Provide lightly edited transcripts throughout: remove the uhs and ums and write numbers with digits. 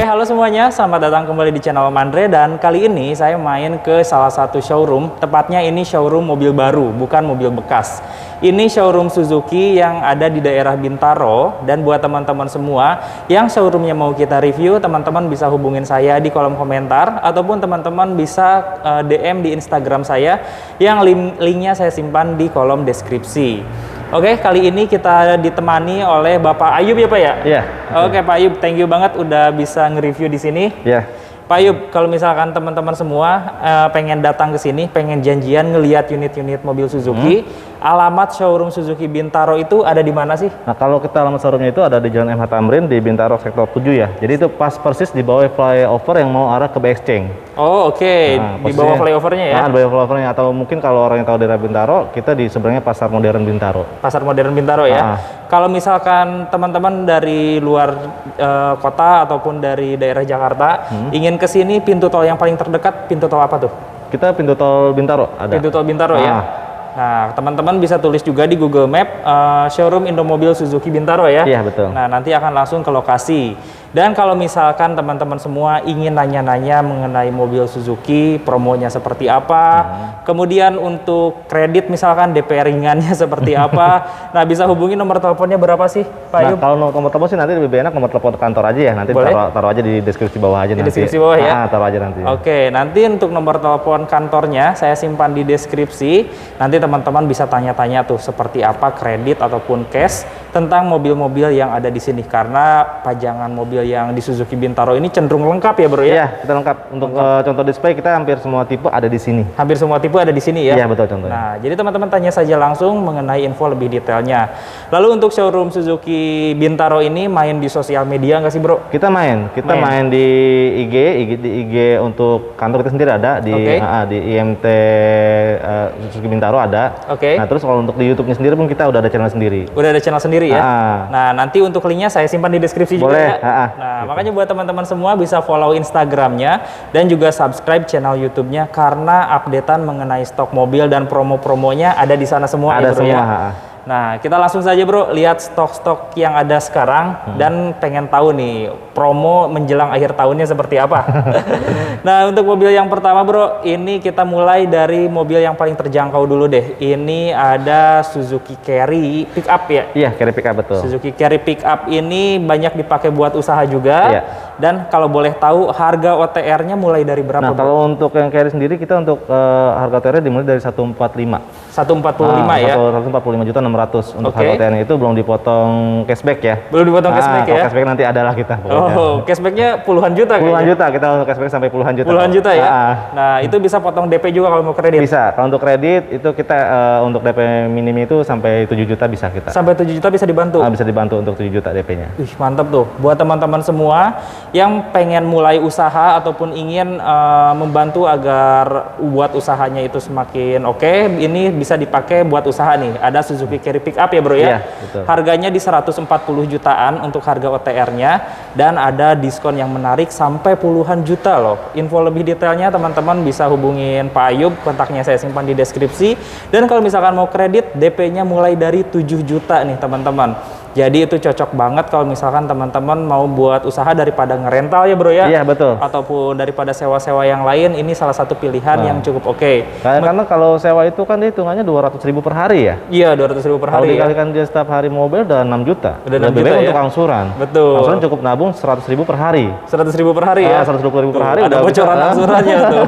halo semuanya, selamat datang kembali di channel Om Andre. Dan kali ini saya main ke salah satu showroom. Tepatnya ini showroom mobil baru, bukan mobil bekas. Ini showroom Suzuki yang ada di daerah Bintaro. Dan buat teman-teman semua yang showroomnya mau kita review, teman-teman bisa hubungin saya di kolom komentar, ataupun teman-teman bisa DM di Instagram saya yang linknya saya simpan di kolom deskripsi. Oke, kali ini kita ditemani oleh Bapak Ayub ya Pak ya? Iya. Oke Pak Ayub, thank you banget udah bisa nge-review di sini. Iya. Pak Ayub, kalau misalkan teman-teman semua pengen datang ke sini, pengen janjian ngelihat unit-unit mobil Suzuki, alamat showroom Suzuki Bintaro itu ada di mana sih? Nah, kalau kita alamat showroomnya itu ada di Jalan MH Tamrin di Bintaro sektor 7 ya. Jadi itu pas persis di bawah flyover yang mau arah ke BXC. Oh oke. Nah, di bawah flyovernya ya? Nah, di bawah flyovernya, atau mungkin kalau orang yang tahu daerah Bintaro, kita di seberangnya Pasar Modern Bintaro. Pasar Modern Bintaro ya? Kalau misalkan teman-teman dari luar kota ataupun dari daerah Jakarta ingin ke sini, pintu tol yang paling terdekat pintu tol apa tuh? Kita pintu tol Bintaro ada. Pintu tol Bintaro ya? Nah, teman-teman bisa tulis juga di Google Map showroom Indomobil Suzuki Bintaro ya. Iya, betul. Nah, nanti akan langsung ke lokasi. Dan kalau misalkan teman-teman semua ingin nanya-nanya mengenai mobil Suzuki, promonya seperti apa, kemudian untuk kredit misalkan DP ringannya seperti apa, nah bisa hubungi nomor teleponnya berapa sih Pak Ayub? Nah, kalau nomor telepon sih nanti lebih enak nomor telepon kantor aja ya. Nanti taruh aja di deskripsi bawah aja. Di deskripsi bawah ya? Taruh aja nanti. Oke, nanti untuk nomor telepon kantornya saya simpan di deskripsi. Nanti teman-teman bisa tanya-tanya tuh seperti apa kredit ataupun cash tentang mobil-mobil yang ada di sini, karena pajangan mobil yang di Suzuki Bintaro ini cenderung lengkap ya bro ya? Iya, kita lengkap. Untuk contoh display kita hampir semua tipe ada di sini. Hampir semua tipe ada di sini ya? Iya betul contohnya. Nah, jadi teman-teman tanya saja langsung mengenai info lebih detailnya. Lalu untuk showroom Suzuki Bintaro ini main di sosial media nggak sih bro? Kita main di IG untuk kantor kita sendiri ada, di IMT Suzuki Bintaro ada. Nah terus kalau untuk di YouTube-nya sendiri pun kita udah ada channel sendiri. Udah ada channel sendiri ya? Nah nanti untuk linknya saya simpan di deskripsi juga ya? Nah makanya buat teman-teman semua bisa follow Instagramnya dan juga subscribe channel YouTube-nya, karena updatean mengenai stok mobil dan promo-promonya ada di sana semua ya bro ya? Nah, kita langsung saja bro, lihat stok-stok yang ada sekarang dan pengen tahu nih promo menjelang akhir tahunnya seperti apa. Nah, untuk mobil yang pertama bro, ini kita mulai dari mobil yang paling terjangkau dulu deh. Ini ada Suzuki Carry Pickup ya? Iya, Carry Pickup betul. Suzuki Carry Pickup ini banyak dipakai buat usaha juga. Iya. Dan kalau boleh tahu harga OTR-nya mulai dari berapa? Nah, kalau untuk yang Carry sendiri kita untuk harga OTR-nya dimulai dari 145. 145 ya? 145.600.000 untuk harga OTR-nya, itu belum dipotong cashback ya? Belum dipotong cashback ya? Cashback nanti adalah kita. Oh, cashbacknya puluhan juta kayaknya? Puluhan juta, kita untuk cashback sampai puluhan juta. Puluhan juta ya? Nah, itu bisa potong DP juga kalau mau kredit? Bisa, kalau untuk kredit itu kita untuk DP minim itu sampai 7 juta bisa kita. Sampai 7 juta bisa dibantu? Bisa dibantu untuk 7 juta DP-nya. Mantap tuh, buat teman-teman semua yang pengen mulai usaha ataupun ingin membantu agar buat usahanya itu semakin oke, ini bisa dipakai buat usaha nih. Ada Suzuki Carry Pickup ya bro ya? Iya, betul. Harganya di 140 jutaan untuk harga OTR-nya, dan ada diskon yang menarik sampai puluhan juta loh. Info lebih detailnya teman-teman bisa hubungin Pak Ayub, kontaknya saya simpan di deskripsi. Dan kalau misalkan mau kredit, DP-nya mulai dari 7 juta nih teman-teman. Jadi itu cocok banget kalau misalkan teman-teman mau buat usaha daripada ngerental ya bro ya? Iya betul. Ataupun daripada sewa-sewa yang lain, ini salah satu pilihan yang cukup oke. Karena kalau sewa itu kan hitungannya 200.000 per hari ya? Iya, 200.000 per hari. Kalau dikalikan dia setiap hari mobil udah 6 juta. Udah 6 juta ya? Untuk angsuran. Betul. Angsuran cukup nabung 100.000 per hari. 100.000 per hari ya? 120.000 per hari. Ada bocoran angsurannya tuh.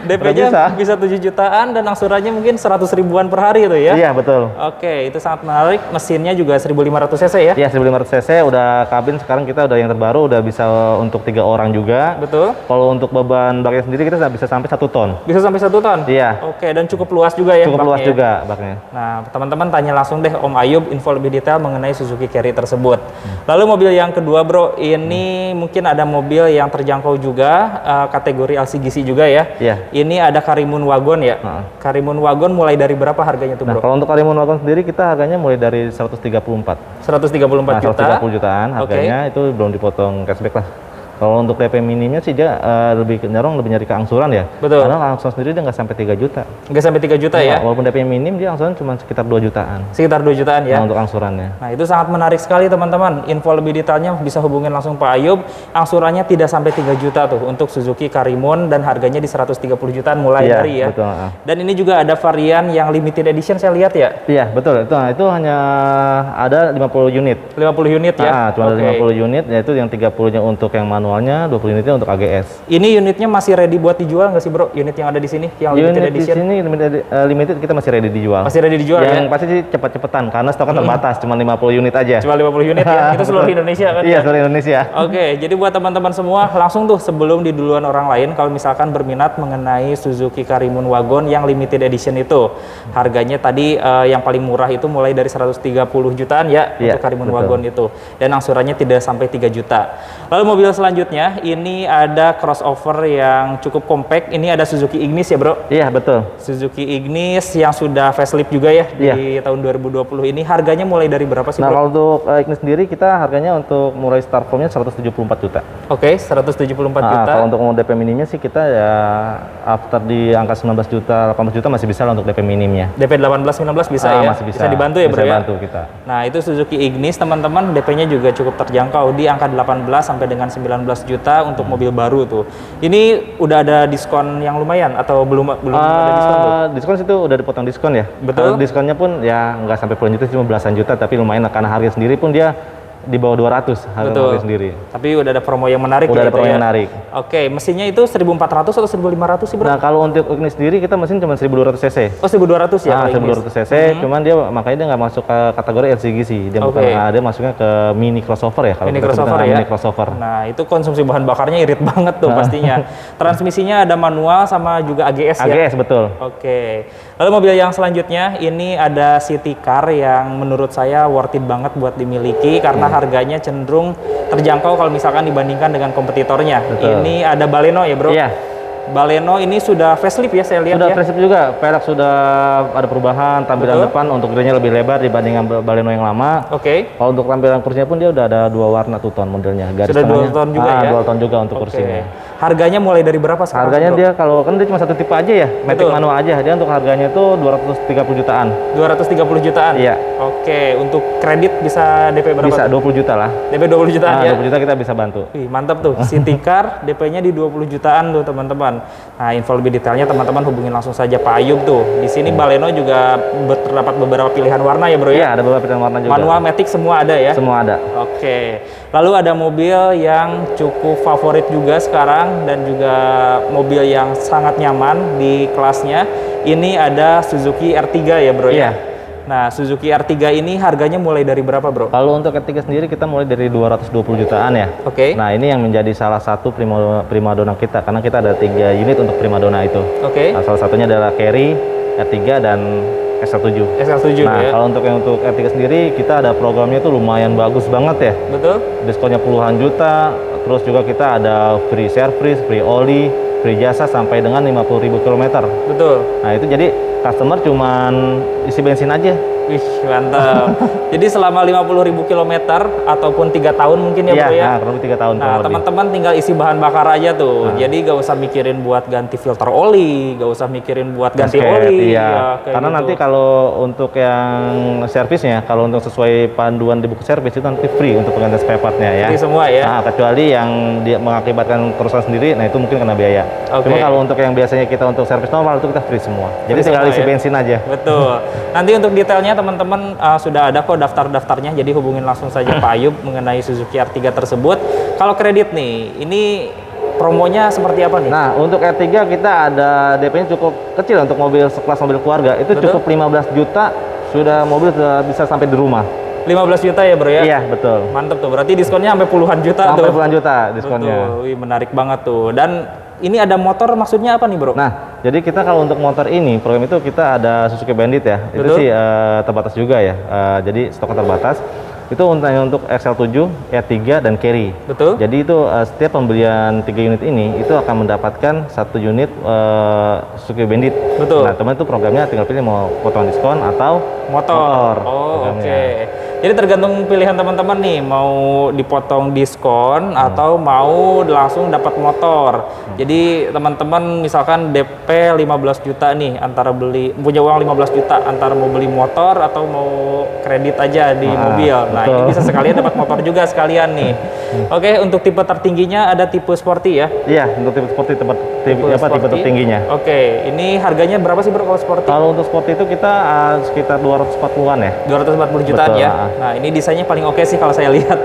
DP-nya bisa 7 jutaan dan angsurannya mungkin 100 ribuan per hari itu ya? Iya betul. Oke, itu sangat menarik. Mesinnya juga 1500 cc ya? Iya, 1500 cc, udah kabin sekarang kita udah yang terbaru, udah bisa untuk 3 orang juga. Betul. Kalau untuk beban baknya sendiri kita bisa sampai 1 ton. Bisa sampai 1 ton? Iya. Oke, dan cukup luas juga ya? Cukup luas juga baknya. Nah, teman-teman tanya langsung deh Om Ayub info lebih detail mengenai Suzuki Carry tersebut. Lalu mobil yang kedua bro, ini mungkin ada mobil yang terjangkau juga, kategori LCGC juga ya? Iya. Ini ada Karimun Wagon ya? Karimun Wagon mulai dari berapa harganya tuh bro? Nah, kalau untuk Karimun Wagon sendiri kita harganya mulai dari 134 juta. 134 jutaan harganya, itu belum dipotong cashback lah. Kalau untuk DP minimnya sih dia lebih nyari ke angsuran ya. Betul. Karena angsuran sendiri dia nggak sampai 3 juta. Nggak sampai 3 juta ya? Walaupun DP minim dia angsuran cuma sekitar 2 jutaan. Sekitar 2 jutaan ya? Nah, untuk angsurannya. Nah, itu sangat menarik sekali teman-teman. Info lebih detailnya bisa hubungin langsung Pak Ayub. Angsurannya tidak sampai 3 juta tuh untuk Suzuki Karimun dan harganya di 130 jutaan mulai dari ya. Betul. Dan ini juga ada varian yang limited edition saya lihat ya? Iya, betul. Itu hanya ada 50 unit. 50 unit ya? Cuma ada 50 unit, yaitu yang 30-nya untuk yang manualnya, 20 unitnya untuk AGS. Ini unitnya masih ready buat dijual nggak sih bro? Unit yang ada di sini, yang limited edition? Unit di sini limited kita masih ready dijual. Masih ready dijual yang pasti sih cepat-cepatan, karena stoknya terbatas, cuma 50 unit aja. Cuma 50 unit ya? Itu seluruh Indonesia kan? Iya, seluruh Indonesia. Oke, jadi buat teman-teman semua, langsung tuh sebelum di duluan orang lain, kalau misalkan berminat mengenai Suzuki Karimun Wagon yang limited edition itu, harganya tadi yang paling murah itu mulai dari 130 jutaan ya, untuk Karimun Wagon itu. Dan angsurannya tidak sampai 3 juta. Lalu mobil selanjutnya, ini ada crossover yang cukup compact. Ini ada Suzuki Ignis ya bro? Iya, betul. Suzuki Ignis yang sudah facelift juga ya di tahun 2020 ini. Harganya mulai dari berapa sih bro? Nah, kalau untuk Ignis sendiri kita harganya untuk mulai start formnya 174 juta. Oke, 174 juta. Kalau untuk DP minimnya sih kita ya after di angka 19 juta, 18 juta masih bisa lah untuk DP minimnya. DP 18-19 bisa ya? Masih bisa. Bisa dibantu ya bro ya? Bisa bantu kita. Nah, itu Suzuki Ignis teman-teman, DP-nya juga cukup terjangkau di angka 18 sampai dengan 19 juta untuk mobil baru tuh. Ini udah ada diskon yang lumayan atau belum ada diskon tuh? Diskon itu udah dipotong diskon ya. Betul. Diskonnya pun ya nggak sampai puluhan juta, cuma belasan juta, tapi lumayan lah, karena harga sendiri pun dia di bawah 200 harga sendiri. Tapi udah ada promo yang menarik. Udah ada promo yang menarik. Oke, mesinnya itu 1400 atau 1500 sih bro? Nah, kalau untuk Ignis sendiri kita mesin cuma 1200 cc. Oh, 1200 ya? 1200 cc, cuman dia makanya dia nggak masuk ke kategori LCG sih. Dia bukan, dia masuknya ke mini crossover ya. Mini crossover ya? Mini crossover. Nah, itu konsumsi bahan bakarnya irit banget tuh pastinya. Transmisinya ada manual sama juga AGS ya? AGS, betul. Oke. Lalu mobil yang selanjutnya, ini ada city car yang menurut saya worth it banget buat dimiliki karena harganya cenderung terjangkau kalau misalkan dibandingkan dengan kompetitornya. Betul. Ini ada Baleno ya bro? Iya. Baleno ini sudah facelift ya saya lihat. Sudah facelift juga, pelek sudah ada perubahan, tampilan depan untuk grillnya lebih lebar dibandingkan Baleno yang lama. Oke. Kalau untuk tampilan kursinya pun dia udah ada 2 warna two tone modelnya. Garis sudah 2 tone juga ya? 2 tone juga untuk kursinya. Harganya mulai dari berapa sekarang? Harganya dia kalau kan dia cuma satu tipe aja ya, matic manual aja. Dia untuk harganya itu 230 jutaan. 230 jutaan? Iya. Oke, untuk kredit bisa DP berapa? Bisa 20 juta lah. DP 20 jutaan ya? 20 juta kita bisa bantu. Wih, mantap tuh. City car DP-nya di 20 jutaan tuh teman-teman. Nah, info lebih detailnya teman-teman hubungin langsung saja Pak Ayub tuh. Di sini Baleno juga terdapat beberapa pilihan warna ya bro ya? Iya, ada beberapa pilihan warna juga. Manual, matic semua ada ya? Semua ada. Oke. Lalu ada mobil yang cukup favorit juga sekarang dan juga mobil yang sangat nyaman di kelasnya. Ini ada Suzuki R3 ya bro ya? Nah, Suzuki R3 ini harganya mulai dari berapa bro? Kalau untuk R3 sendiri kita mulai dari 220 jutaan ya. Oke. Nah, ini yang menjadi salah satu primadona kita, karena kita ada 3 unit untuk primadona itu. Oke. Nah, salah satunya adalah Carry, R3 dan SL7. SL7 nah, ya. Kalau untuk R3 sendiri kita ada programnya itu lumayan bagus banget ya. Betul. Diskonnya puluhan juta, terus juga kita ada free service, free oli, free jasa sampai dengan 50.000 km. Betul. Nah, itu jadi customer cuman isi bensin aja. Wih, mantap. Jadi selama 50.000 km ataupun 3 tahun mungkin ya bro ya? Nah, kurang lebih 3 tahun. Nah, teman-teman tinggal isi bahan bakar aja tuh. Jadi gak usah mikirin buat ganti filter oli, gak usah mikirin buat ganti oli. Iya. Karena gitu. Nanti kalau untuk yang servisnya, kalau untuk sesuai panduan di buku servis itu nanti free untuk penggantian spare partnya ya. Free semua ya? Nah, kecuali yang dia mengakibatkan kerusakan sendiri, nah itu mungkin kena biaya. Cuma kalau untuk yang biasanya kita untuk servis normal itu kita free semua. Jadi tinggal isi bensin aja. Betul. Nanti untuk detailnya teman-teman sudah ada kok daftar-daftarnya, jadi hubungin langsung saja Pak Ayub mengenai Suzuki R3 tersebut. Kalau kredit nih, ini promonya seperti apa nih? Nah, untuk R3 kita ada DP-nya cukup kecil untuk mobil sekelas mobil keluarga. Itu cukup 15 juta, sudah mobil sudah bisa sampai di rumah. 15 juta ya bro ya? Iya, betul. Mantep tuh, berarti diskonnya sampai puluhan juta sampai puluhan juta diskonnya. Betul. Wih, menarik banget tuh. Dan ini ada motor, maksudnya apa nih bro? Nah, jadi kita kalau untuk motor ini, program itu kita ada Suzuki Bandit ya. Betul? Itu sih terbatas juga ya. Jadi stoknya terbatas. Itu untuk XL7, R3, dan Carry. Betul. Jadi itu setiap pembelian 3 unit ini, itu akan mendapatkan 1 unit Suzuki Bandit. Betul. Nah, teman itu programnya tinggal pilih mau potongan diskon atau motor. Oh, oke. Jadi tergantung pilihan teman-teman nih, mau dipotong diskon atau mau langsung dapat motor. Jadi teman-teman misalkan DP 15 juta nih, antara punya uang 15 juta antara mau beli motor atau mau kredit aja di mobil. Nah, ini bisa sekalian dapat motor juga sekalian nih. Oke, untuk tipe tertingginya ada tipe sporty ya? Iya, untuk tipe sporty tipe tertingginya. Oke, ini harganya berapa sih bro kalau sporty? Kalau untuk sporty itu kita sekitar 240-an ya. 240 jutaan ya. Nah, ini desainnya paling oke sih kalau saya lihat.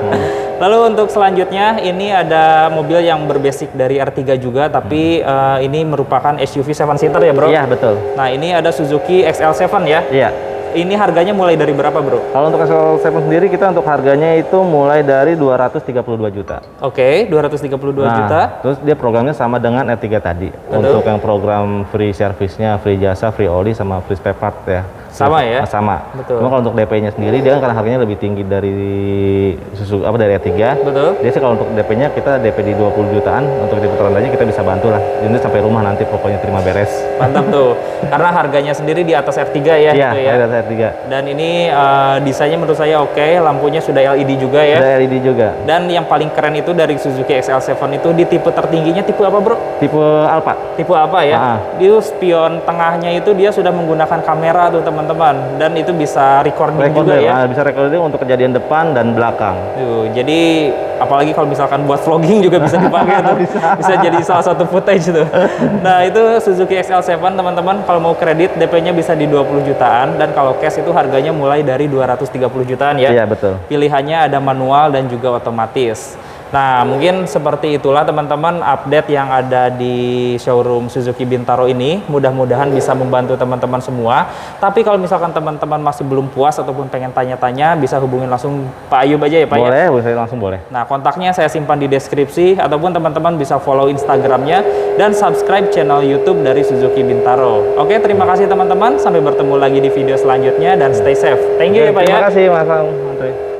Lalu untuk selanjutnya ini ada mobil yang berbasic dari R3 juga, tapi ini merupakan SUV 7 seater ya bro? Iya, betul. Nah, ini ada Suzuki XL7 ya? Iya. Ini harganya mulai dari berapa bro? Kalau untuk XL7 sendiri kita untuk harganya itu mulai dari 232 juta. Oke, 232 juta. Terus dia programnya sama dengan R3 tadi. Betul. Untuk yang program free service-nya, free jasa, free oli, sama free spare part ya. Sama ya? Sama. Betul. Cuma kalau untuk DP-nya sendiri dia karena harganya lebih tinggi dari dari R3. Betul. Dia sih kalau untuk DP-nya kita DP di 20 jutaan, untuk tipe terendahnya kita bisa bantu lah. Ini sampai rumah nanti pokoknya terima beres. Mantap tuh. Karena harganya sendiri di atas R3 ya. Iya, gitu ya. di atas R3. Dan ini desainnya menurut saya oke, lampunya sudah LED juga ya. Sudah LED juga. Dan yang paling keren itu dari Suzuki XL7 itu di tipe tertingginya tipe apa bro? Tipe Alpha. Tipe apa ya? Dia spion tengahnya itu dia sudah menggunakan kamera tuh teman-teman, dan itu bisa recording juga ya. Bisa recording untuk kejadian depan dan belakang. Jadi apalagi kalau misalkan buat vlogging juga bisa dipakai tuh. bisa jadi salah satu footage tuh. Nah, itu Suzuki XL7 teman-teman, kalau mau kredit DP-nya bisa di 20 jutaan, dan kalau cash itu harganya mulai dari 230 jutaan ya. Iya, betul. Pilihannya ada manual dan juga otomatis. Nah, mungkin seperti itulah teman-teman update yang ada di showroom Suzuki Bintaro ini. Mudah-mudahan bisa membantu teman-teman semua. Tapi kalau misalkan teman-teman masih belum puas ataupun pengen tanya-tanya, bisa hubungin langsung Pak Ayub aja ya Pak ya? Boleh, saya langsung boleh. Nah, kontaknya saya simpan di deskripsi, ataupun teman-teman bisa follow Instagramnya dan subscribe channel YouTube dari Suzuki Bintaro. Oke, terima kasih teman-teman. Sampai bertemu lagi di video selanjutnya dan stay safe. Thank you ya Pak ya. Terima kasih Mas Andre.